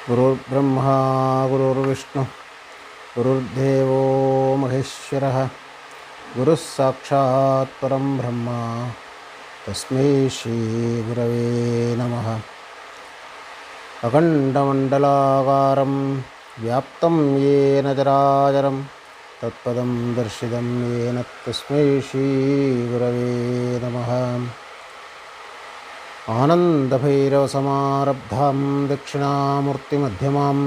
गुरुर्ब्रह्मा गुरुर्विष्णु गुरुर्देवो महेश्वरः गुरुः साक्षात् परं ब्रह्म तस्मै श्रीगुरवे नमः। अखण्डमण्डलाकारं व्याप्तं येन चराचरं तत्पदं दर्शितं येन तस्मै श्रीगुरवे नमः। आनन्दभैरवसमारब्धां दक्षिणामूर्तिमध्यमाम्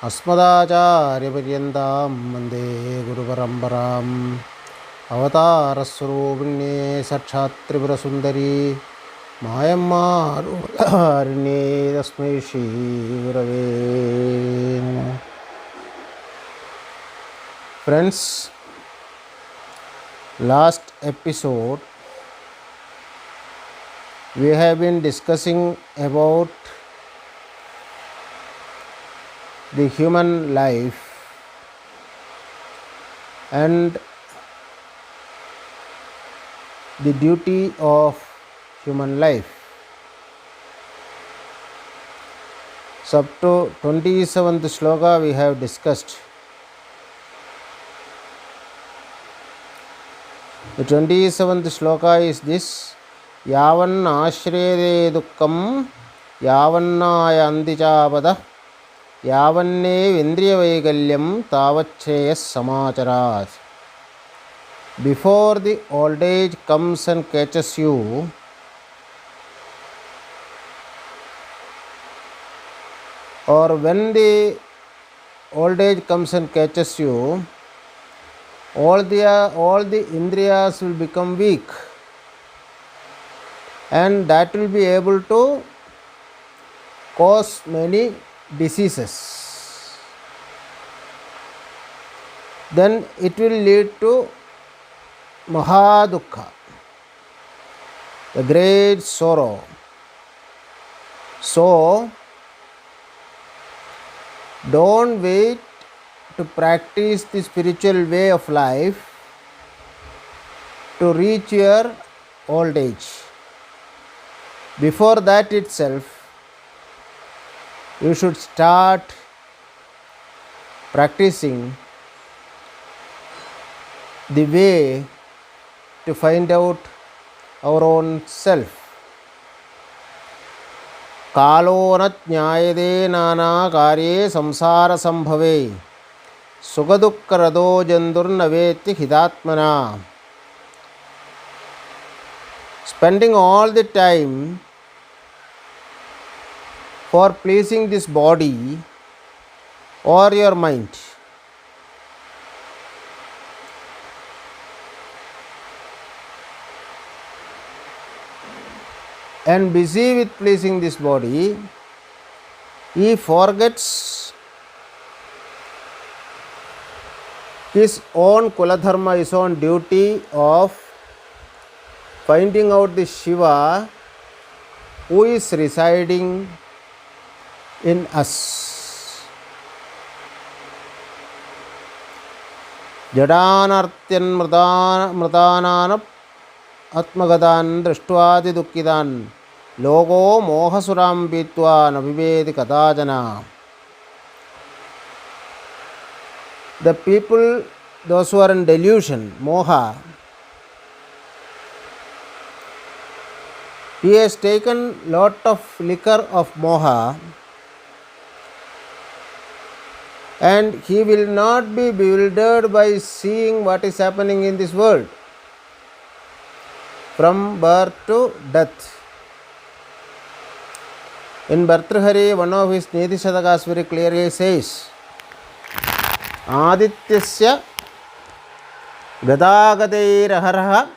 अस्मदाचार्यपर्यन्तां वन्दे गुरुपरम्पराम्। अवतारस्वरूपिण्ये साक्षात् त्रिपुरसुन्दरी मायम्मारुण्ये तस्मै श्रीगुरवे नमः। Friends, last episode we have been discussing about the human life and the duty of human life. So up to 27th shloka we have discussed. The 27th shloka is this: यावन्नाश्रयेदे दुःखं यावन्नायान्ति चापदः यावन्नेवेन्द्रियवैकल्यं तावच्छ्रेयः समाचरात्. Before the old age comes and catches you, or when the old age comes and catches you, all the indriyas will become weak, and that will be able to cause many diseases. Then it will lead to mahadukha, the great sorrow. So don't wait to practice the spiritual way of life to reach your old age. Before that itself, you should start practicing the way to find out our own self. कालो न ज्ञायते नाना कार्ये संसार संभवे सुखदुःखरतो जन्तुर्न वेत्ति हितात्मना. Spending all the time for pleasing this body or your mind, and busy with pleasing this body, he forgets his own kuladharma, his own duty of finding out the Shiva who is residing in us. जडानर्त्यन मृतानान आत्मगतान दृष्ट्वादि दुःखितान लोको मोहसुरां पीत्वा न विवेदि कदाचन. The people, those who are in delusion, moha, he has taken lot of liquor of moha, and he will not be bewildered by seeing what is happening in this world from birth to death. In Bhartrhari, one of his Niti Shatakas very clearly says, Adityasya gadagadeiraharaha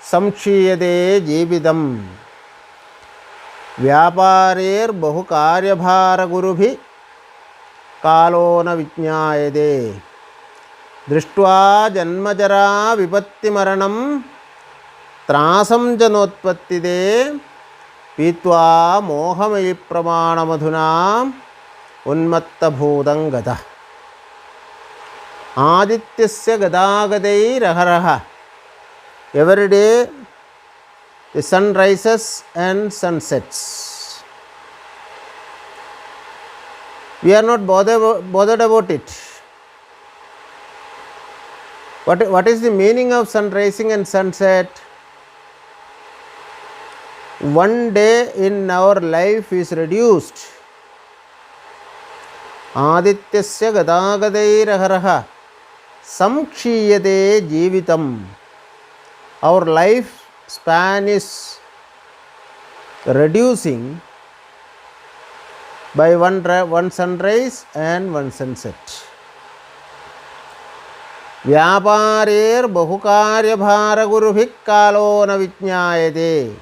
samkshiyade jibidam vyaparer bahukaryabhara gurubhi कालो न विज्ञायते दृष्ट्वा जन्मजरा विपत्तिमरणं त्रासं जनोत्पत्तिदे पीत्वा मोहमयि प्रमाणमधुना उन्मत्तभूतं गतः. आदित्यस्य गदागदैरहरः. Every day the sun rises and sun sets. We are not bothered about it. What is the meaning of sun rising and sunset? One day in our life is reduced. Adityasya gadagadairaharaha samkshiyate jeevitam. Our life span is reducing by one sunrise and one sunset. व्यापारेर बहुकार्य भार गुरुभिः कालो न विज्ञायते.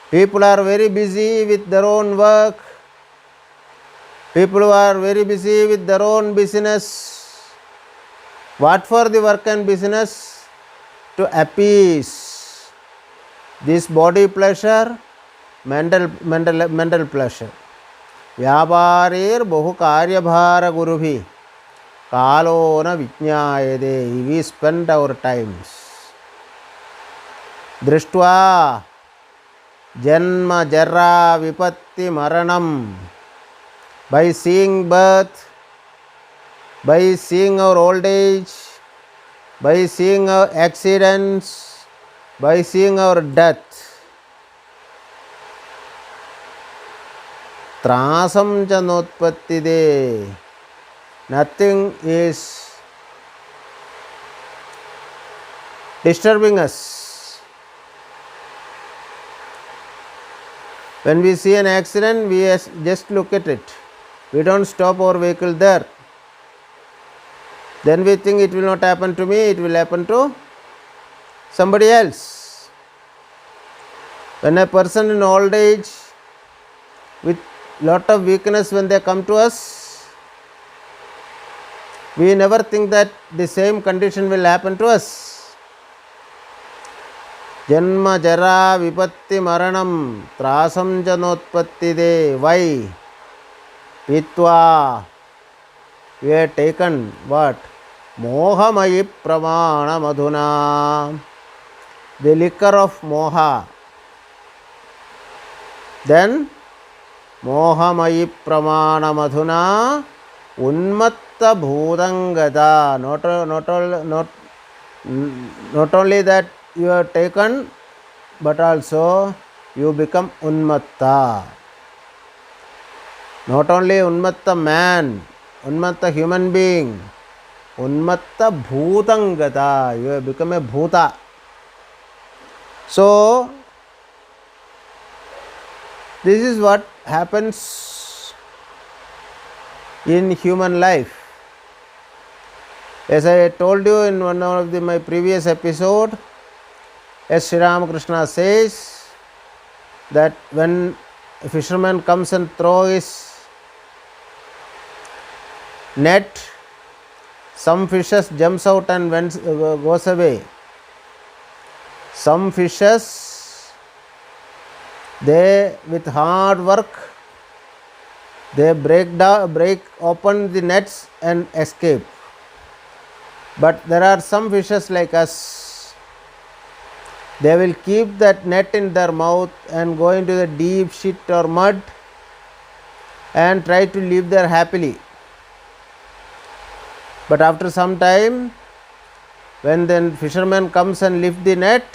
People are very busy with their own work. People are very busy with their own business. What for the work and business? To appease this body pleasure, mental pleasure. व्यापारेर बहुकार्य भार गुरुभिः कालो न विज्ञायते. We spend our times दृष्ट्वा जन्म जरा विपत्ति मरणम. By seeing birth, by seeing our old age, by seeing our accidents, by seeing our death. त्रासम च नोत्पत्तिदे. Nothing is disturbing us. When we see an accident, we just look at it. We don't stop our vehicle there. Then we think it will not happen to me, it will happen to somebody else. When a person in old age with lot of weakness, when they come to us, we never think that the same condition will happen to us. Janma jara vipatti maranam trasam janotpattide. Why? Pitva. We have taken what? Mohamayi pramana madhuna. The liquor of moha. Then Mohamayi pramana madhuna unmatta bhutangada. Not only that you have taken, but also you become unmatta. Not only unmatta man, unmatta human being, unmatta bhutangada. You have become a bhuta. So this is what happens in human life. As I told you in one of my previous episode, as Sri Ramakrishna says that when a fisherman comes and throws his net, some fishes jumps out and goes away. Some fishes, they with hard work, they break open the nets and escape. But there are some fishes like us, they will keep that net in their mouth and go into the deep shit or mud and try to live there happily. But after some time, when the fisherman comes and lifts the net,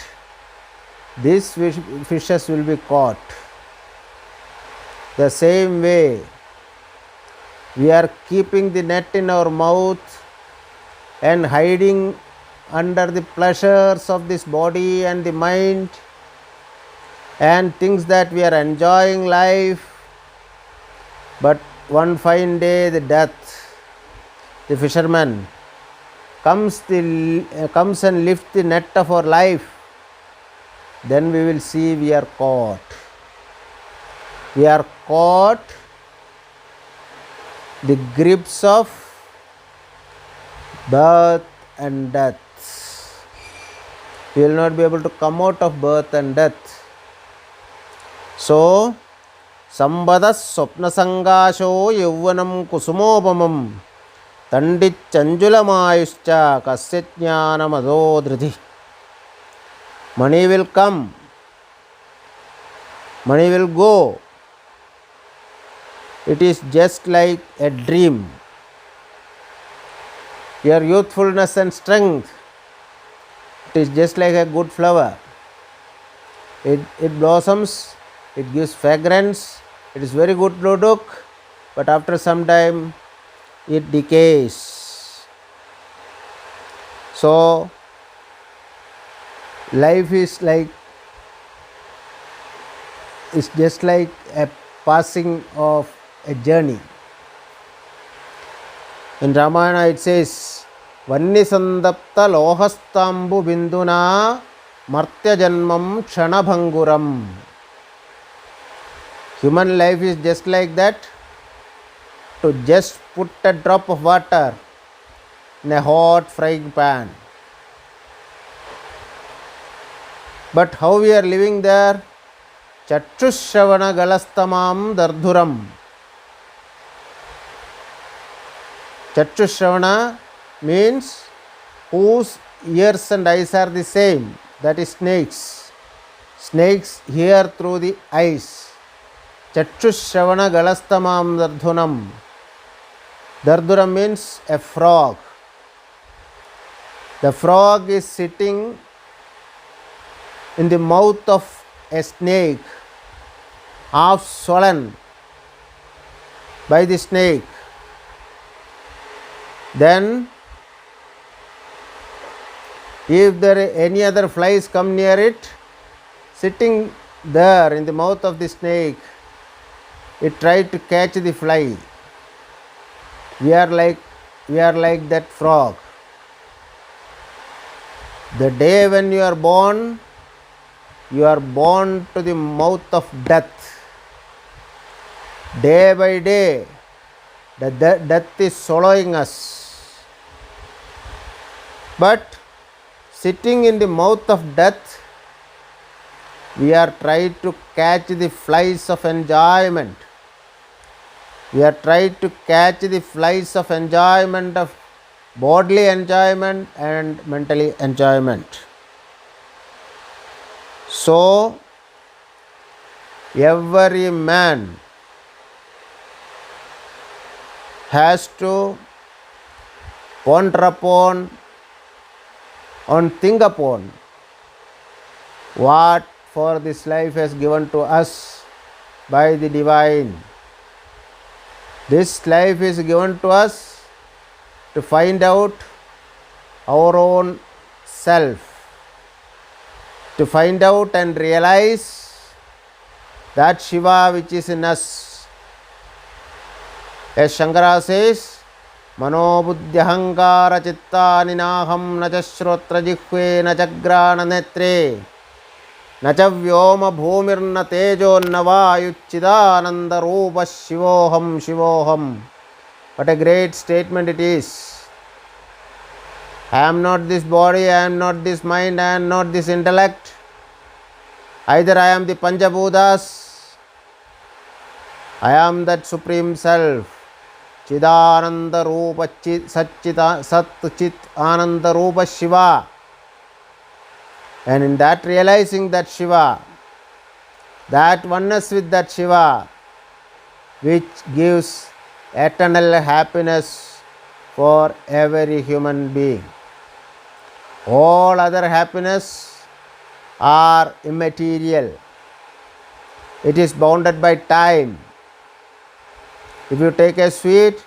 these fishes will be caught. The same way, we are keeping the net in our mouth and hiding under the pleasures of this body and the mind and thinks that we are enjoying life. But one fine day, the death, the fisherman comes and lifts the net of our life. Then we will see we are caught. We are caught the grips of birth and death. We will not be able to come out of birth and death. So, sambadas swapna sangasho yavvanam kusumopamam tandit chanjulamayuscha kasya jnanam adodridhi. Money will come, money will go. It is just like a dream. Your youthfulness and strength, it is just like a good flower. It blossoms, it gives fragrance, it is very good to look, but after some time it decays. So life is just like a passing of a journey. In Ramayana it says, Vanni sandapta lohastambu binduna martya janmam kshanabhanguram. Human life is just like that, to just put a drop of water in a hot frying pan. But how we are living there? Chachushavana galastamam dardhuram. Chachushavana means whose ears and eyes are the same, that is snakes. Snakes hear through the eyes. Chachushavana galastamam dardhunam. Darduram means a frog. The frog is sitting in the mouth of a snake, half swollen by the snake. Then if there are any other flies come near it, sitting there in the mouth of the snake, it tried to catch the fly. We are like that frog. The day when you are born to the mouth of death. Day by day, the death is swallowing us. But sitting in the mouth of death, we are trying to catch the flies of enjoyment. We are trying to catch the flies of enjoyment, of bodily enjoyment and mentally enjoyment. So, every man has to ponder upon and think upon what for this life has given to us by the divine. This life is given to us to find out our own self, to find out and realize that Shiva which is in us. As Shankara says, Mano buddhyahankara chitta ninaham nacha shrotra jihve nacha grana netre nacha vyoma bhumirna tejo navayuchidananda rupa shivoham shivoham. What a great statement it is. I am not this body, I am not this mind, I am not this intellect. Either I am the Panchabhutas, I am that Supreme Self. Chidananda Rupa Sat Chit Ananda Rupa Shiva. And in that realizing that Shiva, that oneness with that Shiva, which gives eternal happiness for every human being. All other happiness are immaterial. It is bounded by time. If you take a sweet,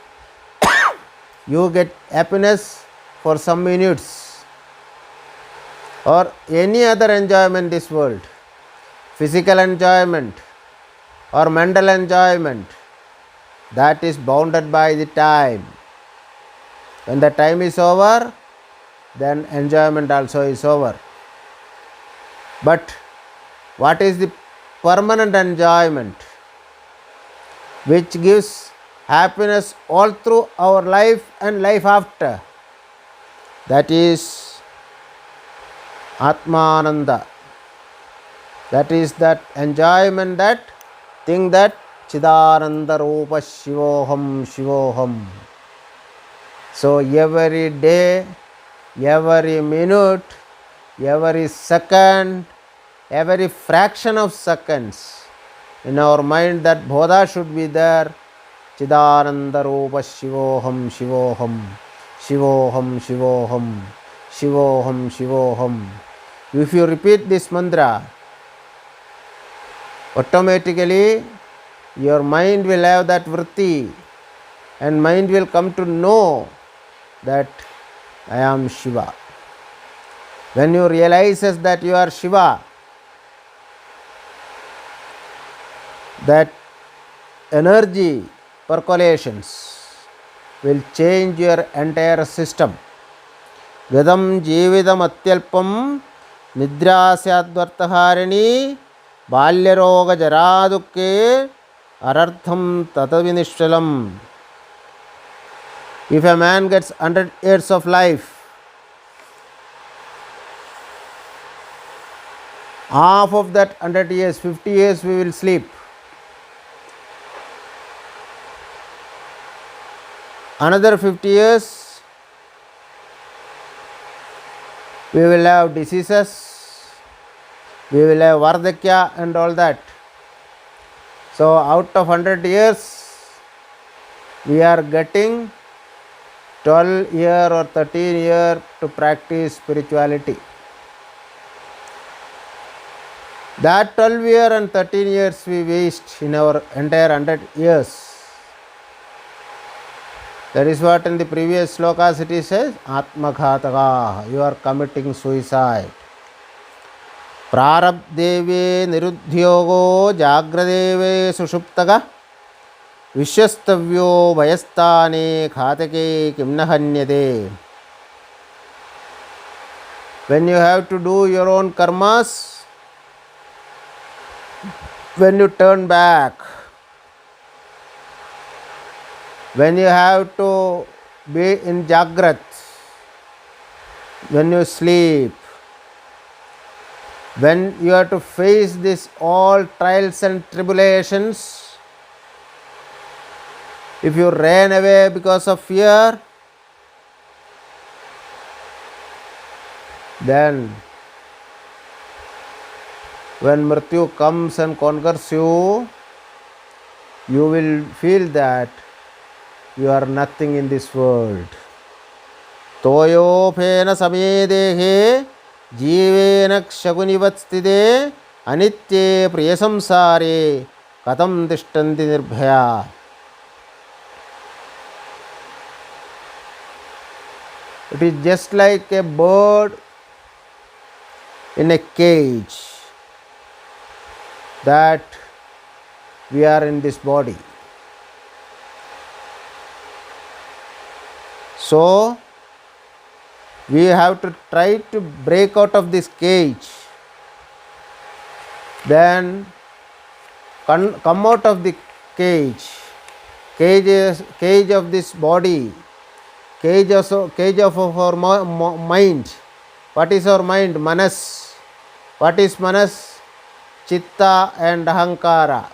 you get happiness for some minutes, or any other enjoyment in this world, physical enjoyment or mental enjoyment, that is bounded by the time. When the time is over, then enjoyment also is over. But what is the permanent enjoyment which gives happiness all through our life and life after? That is Atmananda. That is that enjoyment, that thing, that Chidananda Rupa Shivoham Shivoham. So every day, every minute, every second, every fraction of seconds, in our mind that Bodha should be there, Chidananda Shivoham Shivoham Shivoham Shivoham Shivoham Shivoham. If you repeat this mantra, automatically your mind will have that vritti and mind will come to know that I am Shiva. When you realizes that you are Shiva, that energy percolations will change your entire system. Gadam jeevidam atyalpam nidrasyadvartaharini balyaroga jaradukke arartham tatavinishtalam. If a man gets 100 years of life, half of that 100 years, 50 years we will sleep. Another 50 years we will have diseases, we will have vardhakya and all that. So out of 100 years we are getting 12 year or 13 year to practice spirituality. That 12 year and 13 years we waste in our entire 100 years. That is what in the previous slokas it says, Atmakhataka, you are committing suicide. Prarabdeve nirudhyogo jagradeve sushuptaga Vishyastavyo vayastane khatake kimnahanyade. When you have to do your own karmas, when you turn back, when you have to be in Jagrat, when you sleep, when you have to face this all trials and tribulations, if you ran away because of fear, then when Mrityu comes and conquers you, you will feel that you are nothing in this world. Toyo phena samedehe jivena kshagunivastide anitye priyasamsare katam tishtanti nirbhaya. It is just like a bird in a cage, that we are in this body. So we have to try to break out of this cage, then come out of the cage of this body, cage of our mind. What is our mind? Manas. What is Manas? Chitta and Ahankara.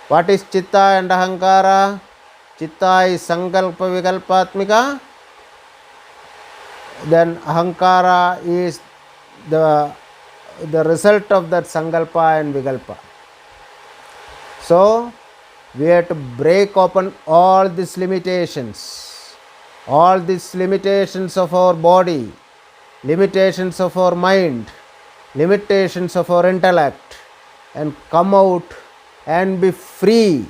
What is Chitta and Ahankara? Chitta is Sankalpa Vikalpatmika. Then Ahankara is the result of that Sankalpa and Vikalpa. So we have to break open all these limitations of our body, limitations of our mind, limitations of our intellect, and come out and be free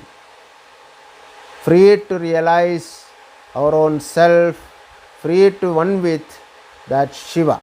to realize our own self, free to one with that Shiva.